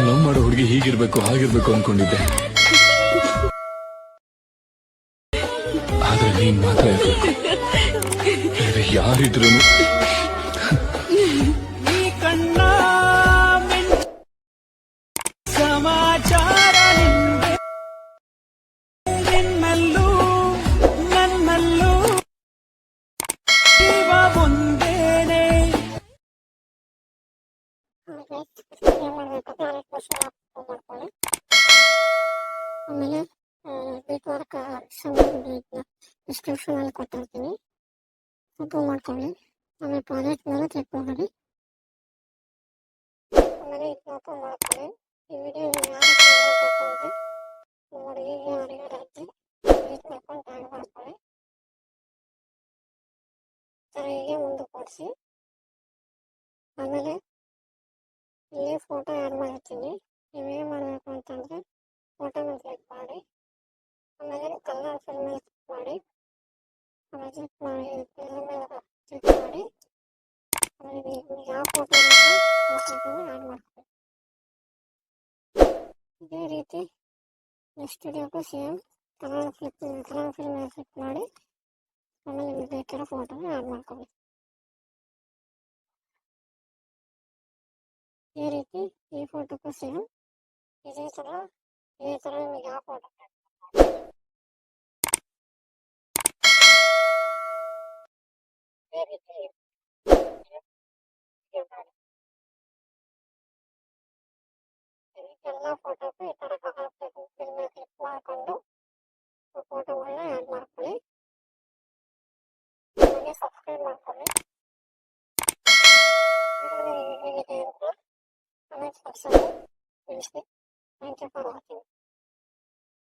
Love ಮಾಡೋ ಹುಡುಗಿ ಹೀಗಿರ್ಬೇಕು ಹಾಗಿರ್ಬೇಕು ಅನ್ಕೊಂಡಿದ್ದೆ. ಆದ್ರೆ ನೀನ್ ಮಾತ್ರ ಇರ್ಬೇಕು. ಬೇರೆ ಯಾರಿದ್ರು ಸಮಾಚಾರ ನಿನ್ನಲ್ಲೂ ನನ್ನಲ್ಲೂ ಜೀವ ಒಂದೇನೆ. ಆಮೇಲೆ ನೆಟ್ವರ್ಕ್ ಡಿಸ್ಕ್ರಿಪ್ಷನ್ ಅಲ್ಲಿ ಕೊಟ್ಟಿರ್ತೀನಿ, ಓಪನ್ ಮಾಡ್ಕೊಳ್ಳಿ. ಆಮೇಲೆ ಪ್ರಾಜೆಕ್ಟ್ ಮೇಲೆ ಕ್ಲಿಕ್ ಮಾಡಿ. ಆಮೇಲೆ ಇದನ್ನ ಓಪನ್ ಮಾಡ್ಕೊಳ್ಳಿ. ಈ ವಿಡಿಯೋ ಯಾರು ಅಂದರೆ ನೋಡಿ, ಯಾರಿಗೆ ರಜೆ ಅಕೌಂಟ್ ಆ್ಯಡ್ ಮಾಡ್ಕೊಳ್ಳಿ. ಹೀಗೆ ಮುಂದೆ ಕೊಡಿಸಿ. ಆಮೇಲೆ ಇಲ್ಲಿ ಫೋಟೋ ಆ್ಯಡ್ ಮಾಡಿರ್ತೀನಿ. ನೀವೇನು ಮಾಡಬೇಕು ಅಂತಂದರೆ ಫೋಟೋ ಮೇಲೆ ಕ್ಲಿಕ್ ಮಾಡಿ. ಆಮೇಲೆ ಕಲರ್ ಫಿಲ್ ಮೇಲೆ ಕ್ಲಿಕ್ ಮಾಡಿ. ಆಮೇಲೆ ಕ್ಲಿಕ್ ಮಾಡಿ ಕ್ಲಿಕ್ ಮಾಡಿ. ಆಮೇಲೆ ಯಾವ ಫೋಟೋ ಬೇಕೋ ಆ ಫೋಟೋನ ಆ್ಯಡ್ ಮಾಡ್ಕೊಳ್ಳಿ. ಇದೇ ರೀತಿ ನೆಕ್ಸ್ಟ್ ವಿಡಿಯೋಕ್ಕೂ ಸೇಮ್ ಕಲರ್ ಫಿಲ್ ಮೇಲೆ ಕ್ಲಿಕ್ ಮಾಡಿ. ಆಮೇಲೆ ನಿಮಗೆ ಬೇಕಾದ ಫೋಟೋನ ಆ್ಯಡ್ ಮಾಡ್ಕೊಳ್ಳಿ. ಈ ರೀತಿ ಈ ಫೋಟೋಕ್ಕೂ ಸೇಮ್ ಇದೇ ಥರ ನಿಮಗೆ ಯಾವ ಫೋಟೋ ಇದೇ ರೀತಿ ಎಲ್ಲ ಫೋಟೋಕ್ಕೂ ಈ ಥರ ಕಲರ್ ಫಿಲ್ ಮೇಲೆ ಕ್ಲಿಕ್ ಮಾಡಿಕೊಂಡು ಫೋಟೋಗಳನ್ನ ಆ್ಯಡ್ ಮಾಡ್ಕೊಳ್ಳಿ. ಹಾಗೆ ಸಬ್ಸ್ಕ್ರೈಬ್ ಮಾಡ್ಕೊಳ್ಳಿ. ಹೇಗಿದೆ ಅಂತ ಕಮೆಂಟ್ ಬಾಕ್ಸಲ್ಲಿ ತಿಳಿಸಿ. Thank you for watching.